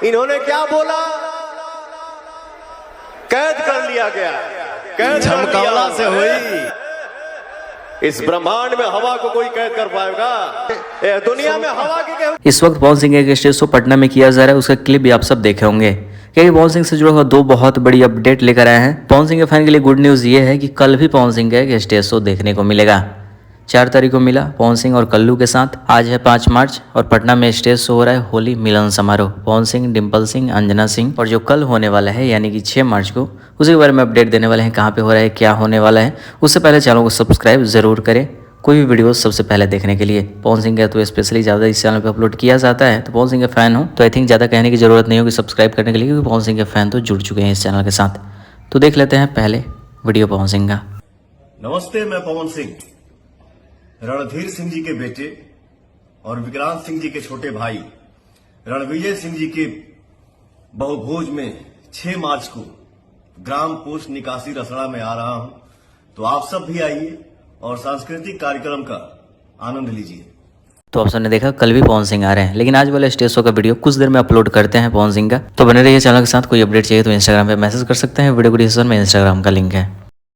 इन्होंने क्या बोला? कैद कर लिया गया, कैद झमकावला से हुई। इस ब्रह्मांड में हवा को कोई कैद कर पाएगा? दुनिया में हवा की क्या? इस वक्त पवन सिंह के स्टेज शो पटना में किया जा रहा है, उसका क्लिप भी आप सब देखे होंगे। क्योंकि पवन सिंह से जुड़ा हुआ दो बहुत बड़ी अपडेट लेकर आए हैं। पवन सिंह के फैन के लिए गुड न्यूज़ ये है कि कल भी पवन सिंह का स्टेज शो देखने को मिलेगा। 4 तारीख को मिला पवन सिंह और कल्लू के साथ। आज है 5 मार्च और पटना में स्टेज शो हो रहा है होली मिलन समारोह। पवन सिंह, डिम्पल सिंह, अंजना सिंह और जो कल होने वाला है यानी कि 6 मार्च को, उसी के बारे में अपडेट देने वाले हैं। कहाँ पे हो रहा है, क्या होने वाला है। उससे पहले चैनल को सब्सक्राइब जरूर करें कोई भी वीडियो सबसे पहले देखने के लिए। पवन सिंह का तो स्पेशली ज़्यादा इस चैनल पे अपलोड किया जाता है, तो पवन सिंह के फैन हो तो आई थिंक ज़्यादा कहने की ज़रूरत नहीं होगी सब्सक्राइब करने के लिए, क्योंकि पवन सिंह के फैन तो जुड़ चुके हैं इस चैनल के साथ। तो देख लेते हैं पहले वीडियो पवन सिंह का। नमस्ते, मैं पवन सिंह, रणधीर सिंह जी के बेटे और विक्रांत सिंह जी के छोटे भाई रणविजय सिंह जी के बहुभोज में 6 मार्च को ग्राम पोस्ट निकासी रसड़ा में आ रहा हूं। तो आप सब भी आइए और सांस्कृतिक कार्यक्रम का आनंद लीजिए। तो आप सबने देखा कल भी पवन सिंह आ रहे हैं, लेकिन आज वाले स्टेज शो का वीडियो कुछ देर में अपलोड करते हैं पवन सिंह का। तो बने रहिए चैनल के साथ। कोई अपडेट चाहिए तो इंस्टाग्राम पे मैसेज कर सकते हैं, वीडियो को डिस्क्रिप्शन में इंस्टाग्राम का लिंक है।